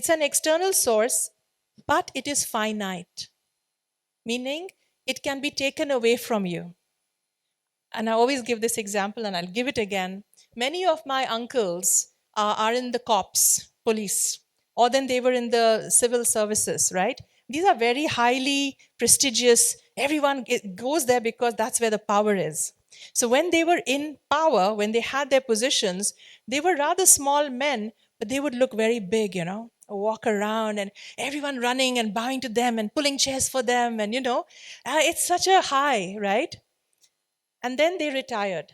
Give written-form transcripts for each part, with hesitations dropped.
It's an external source, but it is finite, meaning it can be taken away from you. And I always give this example, and I'll give it again. Many of my uncles are in the cops, police, or then they were in the civil services, right? These are very highly prestigious. Everyone goes there because that's where the power is. So when they were in power, when they had their positions, they were rather small men, but they would look very big, walk around and everyone running and bowing to them and pulling chairs for them. And, it's such a high, right? And then they retired.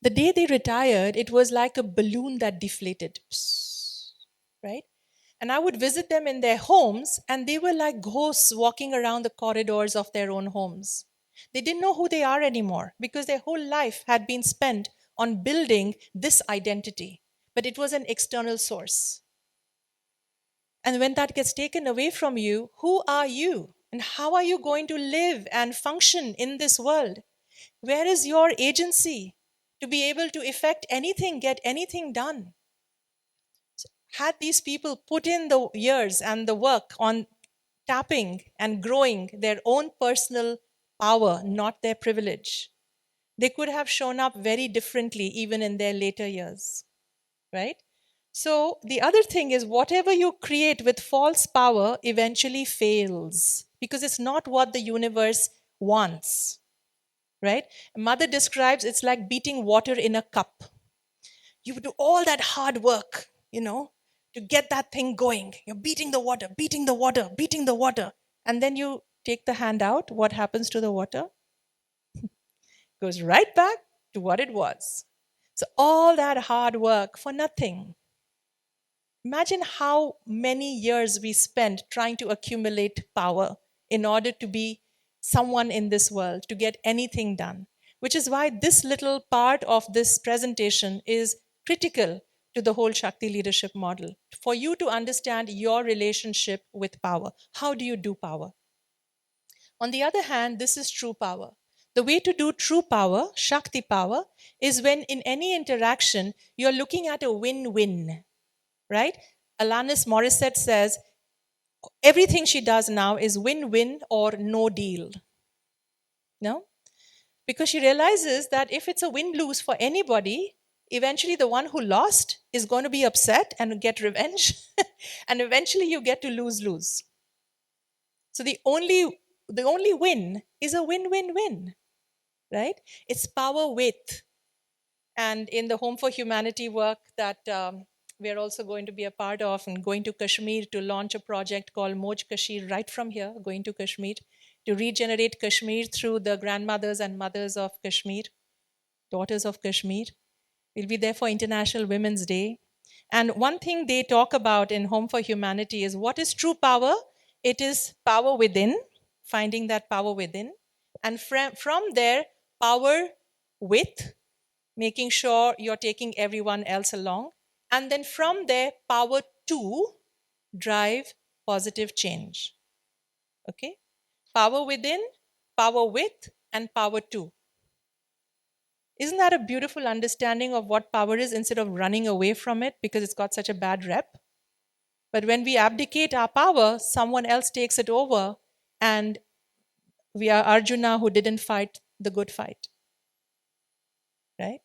The day they retired, it was like a balloon that deflated, right? And I would visit them in their homes, and they were like ghosts walking around the corridors of their own homes. They didn't know who they are anymore because their whole life had been spent on building this identity, but it was an external source. And when that gets taken away from you, who are you? And how are you going to live and function in this world? Where is your agency to be able to effect anything, get anything done? So had these people put in the years and the work on tapping and growing their own personal power, not their privilege, they could have shown up very differently even in their later years, right? So the other thing is, whatever you create with false power eventually fails because it's not what the universe wants, right? Mother describes it's like beating water in a cup. You do all that hard work, to get that thing going. You're beating the water, beating the water, beating the water. And then you take the hand out. What happens to the water? Goes right back to what it was. So all that hard work for nothing. Imagine how many years we spent trying to accumulate power in order to be someone in this world, to get anything done, which is why this little part of this presentation is critical to the whole Shakti leadership model, for you to understand your relationship with power. How do you do power? On the other hand, this is true power. The way to do true power, Shakti power, is when in any interaction, you're looking at a win-win. Right? Alanis Morissette says everything she does now is win-win or no deal. No? Because she realizes that if it's a win-lose for anybody, eventually the one who lost is going to be upset and get revenge. And eventually you get to lose-lose. So the only win is a win-win-win. Right? It's power with. And in the Home for Humanity work that we're also going to be a part of and going to Kashmir to launch a project called Moj Kashmir right from here, going to Kashmir to regenerate Kashmir through the grandmothers and mothers of Kashmir, daughters of Kashmir. We'll be there for International Women's Day. And one thing they talk about in Home for Humanity is what is true power? It is power within, finding that power within. And from there, power with, making sure you're taking everyone else along. And then from there, power to drive positive change. Okay? Power within, power with, and power to. Isn't that a beautiful understanding of what power is instead of running away from it because it's got such a bad rep? But when we abdicate our power, someone else takes it over, and we are Arjuna who didn't fight the good fight. Right?